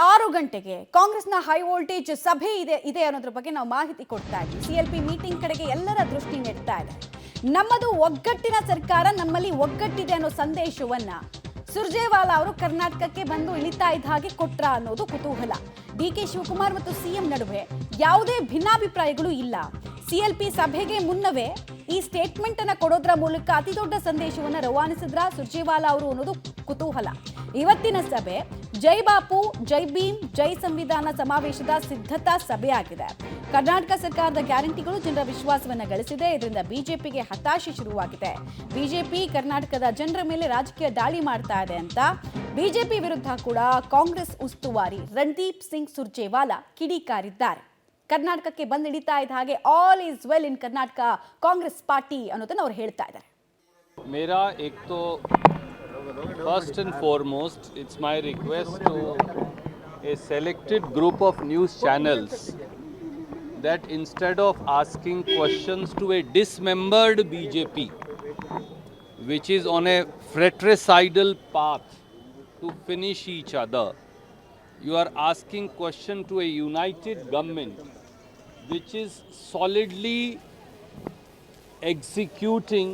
6 ಗಂಟೆಗೆ ಕಾಂಗ್ರೆಸ್ನ high voltage ಸಭೆ ಇದೆ ಅನ್ನೋದ್ರ ಬಗ್ಗೆ ನಾವು ಮಾಹಿತಿ ಕೊಡ್ತಾ ಇದ್ದೀವಿ. ಸಿಎಲ್ಪಿ ಮೀಟಿಂಗ್ ಕಡೆಗೆ ಎಲ್ಲರ ದೃಷ್ಟಿ ನೆಡ್ತಾ ಇದೆ. ನಮ್ಮದು ಒಗ್ಗಟ್ಟಿನ ಸರ್ಕಾರ, ನಮ್ಮಲ್ಲಿ ಒಗ್ಗಟ್ಟಿದೆ ಅನ್ನೋ ಸಂದೇಶವನ್ನ ಸುರ್ಜೇವಾಲಾ ಅವರು ಕರ್ನಾಟಕಕ್ಕೆ ಬಂದು ಇಳಿತಾ ಇದ್ದ ಹಾಗೆ ಕೊಟ್ರ ಅನ್ನೋದು ಕುತೂಹಲ. ಡಿಕೆ ಶಿವಕುಮಾರ್ ಮತ್ತು ಸಿಎಂ ನಡುವೆ ಯಾವುದೇ ಭಿನ್ನಾಭಿಪ್ರಾಯಗಳು ಇಲ್ಲ. ಸಿಎಲ್ಪಿ ಸಭೆಗೆ ಮುನ್ನವೇ ಈ ಸ್ಟೇಟ್ಮೆಂಟ್ ಅನ್ನ ಕೊಡೋದ್ರ ಮೂಲಕ ಅತಿ ದೊಡ್ಡ ಸಂದೇಶವನ್ನ ರವಾನಿಸಿದ್ರ ಸುರ್ಜೇವಾಲಾ ಅವರು ಅನ್ನೋದು ಕುತೂಹಲ. ಇವತ್ತಿನ ಸಭೆ ಜೈ ಬಾಪು, ಜೈ ಭೀಮ್, ಜೈ ಸಂವಿಧಾನ ಸಮಾವೇಶದ ಸಿದ್ಧತಾ ಸಭೆ ಆಗಿದೆ. ಕರ್ನಾಟಕ ಸರ್ಕಾರದ ಗ್ಯಾರಂಟಿಗಳು ಜನರ ವಿಶ್ವಾಸವನ್ನ ಗಳಿಸಿದೆ. ಇದರಿಂದ ಬಿಜೆಪಿಗೆ ಹತಾಶೆ ಶುರುವಾಗಿದೆ. ಬಿಜೆಪಿ ಕರ್ನಾಟಕದ ಜನರ ಮೇಲೆ ರಾಜಕೀಯ ದಾಳಿ ಮಾಡ್ತಾ ಇದೆ ಅಂತ ಬಿಜೆಪಿ ವಿರುದ್ಧ ಕೂಡ ಕಾಂಗ್ರೆಸ್ ಉಸ್ತುವಾರಿ ರಣದೀಪ್ ಸಿಂಗ್ ಸುರ್ಜೇವಾಲಾ ಕಿಡಿಕಾರಿದ್ದಾರೆ. ಕರ್ನಾಟಕಕ್ಕೆ ಬಂದು ಹಿಡಿತಾ ಇದ್ದ ಹಾಗೆ all is well in Karnataka Congress party ಅನ್ನೋದನ್ನ ಅವ್ರು ಹೇಳ್ತಾ ಇದ್ದಾರೆ. मेरा एक तो first and foremost it's my request to a selected group of news channels that instead of asking questions to a dismembered BJP which is on a fratricidal path to finish each other, you are asking question to a united government which is solidly executing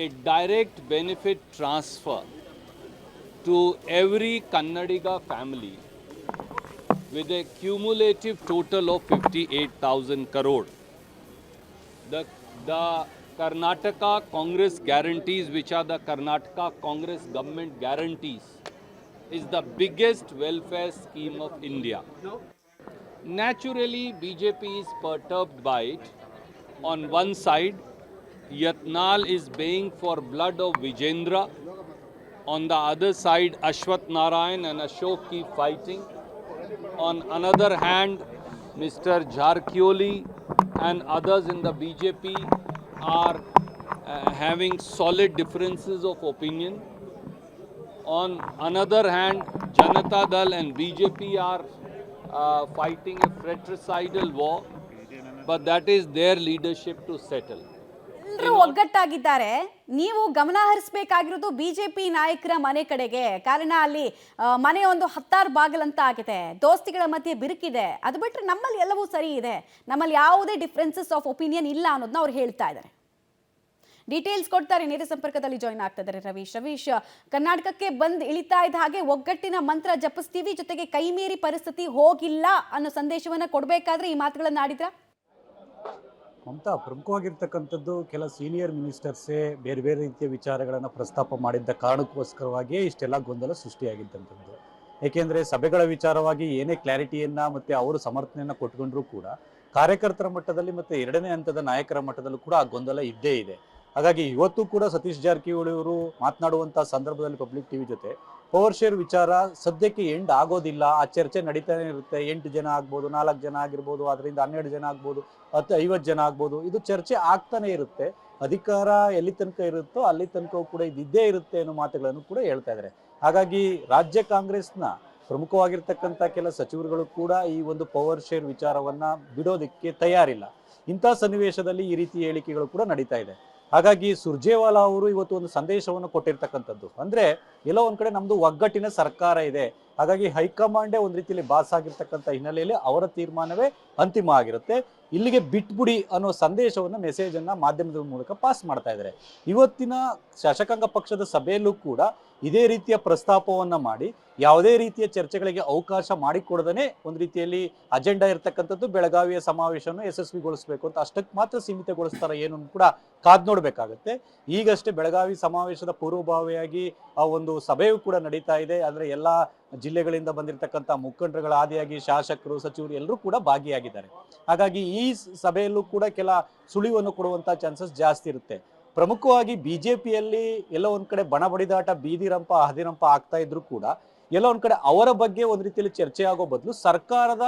a direct benefit transfer to every Kannadiga family with a cumulative total of 58,000 crore. The Karnataka Congress guarantees, which are the Karnataka Congress government guarantees, is the biggest welfare scheme of India. Naturally, BJP is perturbed by it. On one side, Yatnal is baying for blood of Vijendra. On the other side, Ashwath Narayan and Ashok keep fighting. On another hand, Mr. Jharkholi and others in the BJP are having solid differences of opinion. On another hand, Janata Dal and BJP are fighting a fratricidal war, but that is their leadership to settle. ಎಲ್ಲರೂ ಒಗ್ಗಟ್ಟಾಗಿದ್ದಾರೆ. ನೀವು ಗಮನ ಹರಿಸಬೇಕಾಗಿರೋದು BJP ನಾಯಕರ ಮನೆ ಕಡೆಗೆ. ಕಾರಣ ಅಲ್ಲಿ ಮನೆ ಒಂದು 10 ಬಾಗಿಲಂತ ಆಗಿದೆ. ದೋಸ್ತಿಗಳ ಮಧ್ಯೆ ಬಿರುಕಿದೆ. ಅದು ಬಿಟ್ಟರೆ ನಮ್ಮಲ್ಲಿ ಎಲ್ಲವೂ ಸರಿ ಇದೆ, ನಮ್ಮಲ್ಲಿ ಯಾವುದೇ ಡಿಫ್ರೆನ್ಸಸ್ ಆಫ್ ಒಪಿನಿಯನ್ ಇಲ್ಲ ಅನ್ನೋದನ್ನ ಅವ್ರು ಹೇಳ್ತಾ ಇದ್ದಾರೆ. ಡೀಟೇಲ್ಸ್ ಕೊಡ್ತಾರೆ. ನೇರ ಸಂಪರ್ಕದಲ್ಲಿ ಜಾಯ್ನ್ ಆಗ್ತಾ ಇದ್ದಾರೆ ರವೀಶ್. ಕರ್ನಾಟಕಕ್ಕೆ ಬಂದು ಇಳಿತಾ ಇದ್ದ ಹಾಗೆ ಒಗ್ಗಟ್ಟಿನ ಮಂತ್ರ ಜಪಿಸ್ತೀವಿ, ಜೊತೆಗೆ ಕೈಮೀರಿ ಪರಿಸ್ಥಿತಿ ಹೋಗಿಲ್ಲ ಅನ್ನೋ ಸಂದೇಶವನ್ನ ಕೊಡಬೇಕಾದ್ರೆ ಈ ಮಾತುಗಳನ್ನ ಆಡಿದ್ರ ಮಮತಾ. ಪ್ರಮುಖವಾಗಿರ್ತಕ್ಕಂಥದ್ದು ಕೆಲ ಸೀನಿಯರ್ ಮಿನಿಸ್ಟರ್ಸೇ ಬೇರೆ ಬೇರೆ ರೀತಿಯ ವಿಚಾರಗಳನ್ನು ಪ್ರಸ್ತಾಪ ಮಾಡಿದ್ದ ಕಾರಣಕ್ಕೋಸ್ಕರವಾಗಿಯೇ ಇಷ್ಟೆಲ್ಲ ಗೊಂದಲ ಸೃಷ್ಟಿಯಾಗಿದ್ದಂಥದ್ದು. ಏಕೆಂದರೆ ಸಭೆಗಳ ವಿಚಾರವಾಗಿ ಏನೇ ಕ್ಲಾರಿಟಿಯನ್ನು ಮತ್ತು ಅವರು ಸಮರ್ಥನೆಯನ್ನು ಕೊಟ್ಕೊಂಡ್ರೂ ಕೂಡ ಕಾರ್ಯಕರ್ತರ ಮಟ್ಟದಲ್ಲಿ ಮತ್ತು ಎರಡನೇ ಹಂತದ ನಾಯಕರ ಮಟ್ಟದಲ್ಲೂ ಕೂಡ ಆ ಗೊಂದಲ ಇದ್ದೇ ಇದೆ. ಹಾಗಾಗಿ ಇವತ್ತು ಕೂಡ ಸತೀಶ್ ಜಾರಕಿಹೊಳಿ ಅವರು ಮಾತನಾಡುವಂಥ ಸಂದರ್ಭದಲ್ಲಿ ಪಬ್ಲಿಕ್ ಟಿವಿ ಜೊತೆ ಪವರ್ ಶೇರ್ ವಿಚಾರ ಸದ್ಯಕ್ಕೆ ಎಂಡ್ ಆಗೋದಿಲ್ಲ, ಆ ಚರ್ಚೆ ನಡೀತಾನೆ ಇರುತ್ತೆ. 8 ಜನ ಆಗ್ಬೋದು, 4 ಜನ ಆಗಿರ್ಬೋದು, ಅದರಿಂದ 12 ಜನ ಆಗ್ಬೋದು, 50 ಜನ ಆಗ್ಬೋದು, ಇದು ಚರ್ಚೆ ಆಗ್ತಾನೆ ಇರುತ್ತೆ. ಅಧಿಕಾರ ಎಲ್ಲಿ ತನಕ ಇರುತ್ತೋ ಅಲ್ಲಿ ತನಕ ಕೂಡ ಇದ್ದೇ ಇರುತ್ತೆ ಅನ್ನೋ ಮಾತುಗಳನ್ನು ಕೂಡ ಹೇಳ್ತಾ ಇದ್ದಾರೆ. ಹಾಗಾಗಿ ರಾಜ್ಯ ಕಾಂಗ್ರೆಸ್ನ ಪ್ರಮುಖವಾಗಿರ್ತಕ್ಕಂಥ ಕೆಲ ಸಚಿವರುಗಳು ಕೂಡ ಈ ಒಂದು ಪವರ್ ಶೇರ್ ವಿಚಾರವನ್ನ ಬಿಡೋದಕ್ಕೆ ತಯಾರಿಲ್ಲ. ಇಂಥ ಸನ್ನಿವೇಶದಲ್ಲಿ ಈ ರೀತಿ ಹೇಳಿಕೆಗಳು ಕೂಡ ನಡೀತಾ ಇದೆ. ಹಾಗಾಗಿ ಸುರ್ಜೇವಾಲಾ ಅವರು ಇವತ್ತು ಒಂದು ಸಂದೇಶವನ್ನು ಕೊಟ್ಟಿರ್ತಕ್ಕಂಥದ್ದು ಅಂದ್ರೆ ಎಲ್ಲೋ ಒಂದ್ ಕಡೆ ನಮ್ದು ಒಗ್ಗಟ್ಟಿನ ಸರ್ಕಾರ ಇದೆ, ಹಾಗಾಗಿ ಹೈಕಮಾಂಡೇ ಒಂದ್ ರೀತಿಯಲ್ಲಿ ಬಾಸ್ ಆಗಿರ್ತಕ್ಕಂಥ ಹಿನ್ನೆಲೆಯಲ್ಲಿ ಅವರ ತೀರ್ಮಾನವೇ ಅಂತಿಮ ಆಗಿರುತ್ತೆ, ಇಲ್ಲಿಗೆ ಬಿಟ್ಬಿಡಿ ಅನ್ನೋ ಸಂದೇಶವನ್ನ ಮೆಸೇಜ್ ಅನ್ನ ಮಾಧ್ಯಮದ ಮೂಲಕ ಪಾಸ್ ಮಾಡ್ತಾ ಇದ್ದಾರೆ. ಇವತ್ತಿನ ಶಾಸಕಾಂಗ ಪಕ್ಷದ ಸಭೆಯಲ್ಲೂ ಕೂಡ ಇದೇ ರೀತಿಯ ಪ್ರಸ್ತಾಪವನ್ನ ಮಾಡಿ ಯಾವುದೇ ರೀತಿಯ ಚರ್ಚೆಗಳಿಗೆ ಅವಕಾಶ ಮಾಡಿಕೊಡದೇ ಒಂದು ರೀತಿಯಲ್ಲಿ ಅಜೆಂಡಾ ಇರತಕ್ಕಂಥದ್ದು ಬೆಳಗಾವಿಯ ಸಮಾವೇಶವನ್ನು ಯಶಸ್ವಿಗೊಳಿಸಬೇಕು ಅಂತ ಅಷ್ಟಕ್ಕೆ ಮಾತ್ರ ಸೀಮಿತಗೊಳಿಸ್ತಾರೆ ಏನು ಕೂಡ ಕಾದ್ ನೋಡ್ಬೇಕಾಗತ್ತೆ. ಈಗಷ್ಟೇ ಬೆಳಗಾವಿ ಸಮಾವೇಶದ ಪೂರ್ವಭಾವಿಯಾಗಿ ಆ ಒಂದು ಸಭೆಯೂ ಕೂಡ ನಡೀತಾ ಇದೆ. ಅಂದ್ರೆ ಎಲ್ಲಾ ಜಿಲ್ಲೆಗಳಿಂದ ಬಂದಿರತಕ್ಕಂಥ ಮುಖಂಡರುಗಳ ಆದಿಯಾಗಿ ಶಾಸಕರು, ಸಚಿವರು ಎಲ್ಲರೂ ಕೂಡ ಭಾಗಿಯಾಗಿದ್ದಾರೆ. ಹಾಗಾಗಿ ಈ ಸಭೆಯಲ್ಲೂ ಕೂಡ ಕೆಲ ಸುಳಿವನ್ನು ಕೊಡುವಂತ ಚಾನ್ಸಸ್ ಜಾಸ್ತಿ ಇರುತ್ತೆ. ಪ್ರಮುಖವಾಗಿ ಬಿಜೆಪಿಯಲ್ಲಿ ಎಲ್ಲೋ ಒಂದ್ ಕಡೆ ಬಣ ಬಡಿದಾಟ, ಬೀದಿರಂಪ ಹದಿರಂಪ ಆಗ್ತಾ ಇದ್ರು ಕೂಡ ಎಲ್ಲೋ ಒಂದ್ ಕಡೆ ಅವರ ಬಗ್ಗೆ ಒಂದ್ ರೀತಿಯಲ್ಲಿ ಚರ್ಚೆ ಆಗೋ ಬದಲು ಸರ್ಕಾರದ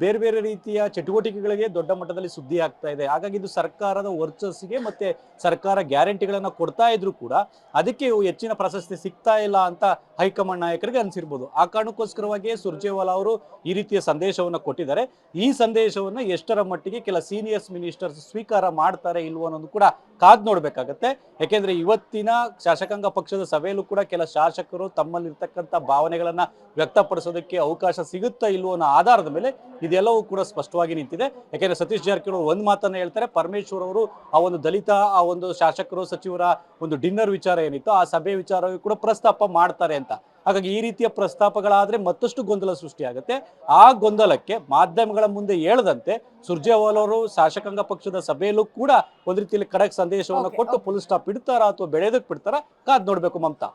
ಬೇರೆ ಬೇರೆ ರೀತಿಯ ಚಟುವಟಿಕೆಗಳಿಗೆ ದೊಡ್ಡ ಮಟ್ಟದಲ್ಲಿ ಸುದ್ದಿ ಆಗ್ತಾ ಇದೆ. ಹಾಗಾಗಿ ಇದು ಸರ್ಕಾರದ ವರ್ಚಸ್ಸಿಗೆ ಮತ್ತೆ ಸರ್ಕಾರ ಗ್ಯಾರಂಟಿಗಳನ್ನ ಕೊಡ್ತಾ ಇದ್ರು ಕೂಡ ಅದಕ್ಕೆ ಹೆಚ್ಚಿನ ಪ್ರಶಸ್ತಿ ಸಿಗ್ತಾ ಇಲ್ಲ ಅಂತ ಹೈಕಮಾಂಡ್ ನಾಯಕರಿಗೆ ಅನ್ಸಿರ್ಬೋದು. ಆ ಕಾರಣಕ್ಕೋಸ್ಕರವಾಗಿಯೇ ಸುರ್ಜೇವಾಲಾ ಅವರು ಈ ರೀತಿಯ ಸಂದೇಶವನ್ನು ಕೊಟ್ಟಿದ್ದಾರೆ. ಈ ಸಂದೇಶವನ್ನು ಎಷ್ಟರ ಮಟ್ಟಿಗೆ ಕೆಲ ಸೀನಿಯರ್ಸ್ ಮಿನಿಸ್ಟರ್ಸ್ ಸ್ವೀಕಾರ ಮಾಡ್ತಾರೆ ಇಲ್ವೋ ಅನ್ನೋದು ಕೂಡ ಕಾದ್ ನೋಡ್ಬೇಕಾಗತ್ತೆ. ಯಾಕೆಂದ್ರೆ ಇವತ್ತಿನ ಶಾಸಕಾಂಗ ಪಕ್ಷದ ಸಭೆಯಲ್ಲೂ ಕೂಡ ಕೆಲ ಶಾಸಕರು ತಮ್ಮಲ್ಲಿರ್ತಕ್ಕಂಥ ಭಾವನೆಗಳನ್ನ ವ್ಯಕ್ತಪಡಿಸೋದಕ್ಕೆ ಅವಕಾಶ ಸಿಗುತ್ತಾ ಇಲ್ವೋ ಅನ್ನೋ ಆಧಾರದ ಮೇಲೆ ಇದೆಲ್ಲವೂ ಕೂಡ ಸ್ಪಷ್ಟವಾಗಿ ನಿಂತಿದೆ. ಯಾಕೆಂದ್ರೆ ಸತೀಶ್ ಜಾರಕಿಹೊಳಿ ಒಂದು ಮಾತನ್ನ ಹೇಳ್ತಾರೆ, ಪರಮೇಶ್ವರ್ ಅವರು ಆ ಒಂದು ದಲಿತ ಆ ಒಂದು ಶಾಸಕರು ಸಚಿವರ ಒಂದು ಡಿನ್ನರ್ ವಿಚಾರ ಏನಿತ್ತು ಆ ಸಭೆ ವಿಚಾರವೂ ಕೂಡ ಪ್ರಸ್ತಾಪ ಮಾಡ್ತಾರೆ ಅಂತ. ಹಾಗಾಗಿ ಈ ರೀತಿಯ ಪ್ರಸ್ತಾಪಗಳಾದ್ರೆ ಮತ್ತಷ್ಟು ಗೊಂದಲ ಸೃಷ್ಟಿಯಾಗುತ್ತೆ. ಆ ಗೊಂದಲಕ್ಕೆ ಮಾಧ್ಯಮಗಳ ಮುಂದೆ ಹೇಳದಂತೆ ಸುರ್ಜೇವಾಲಾ ಅವರು ಶಾಸಕಾಂಗ ಪಕ್ಷದ ಸಭೆಯಲ್ಲೂ ಕೂಡ ಒಂದ್ ರೀತಿಯಲ್ಲಿ ಖಡಕ್ ಸಂದೇಶವನ್ನು ಕೊಟ್ಟು ಫುಲ್ ಸ್ಟಾಪ್ ಇಡ್ತಾರಾ ಅಥವಾ ಬೆಳೆದಕ್ಕೆ ಬಿಡ್ತಾರಾ ಕಾದ್ ನೋಡ್ಬೇಕು ಮಮತಾ.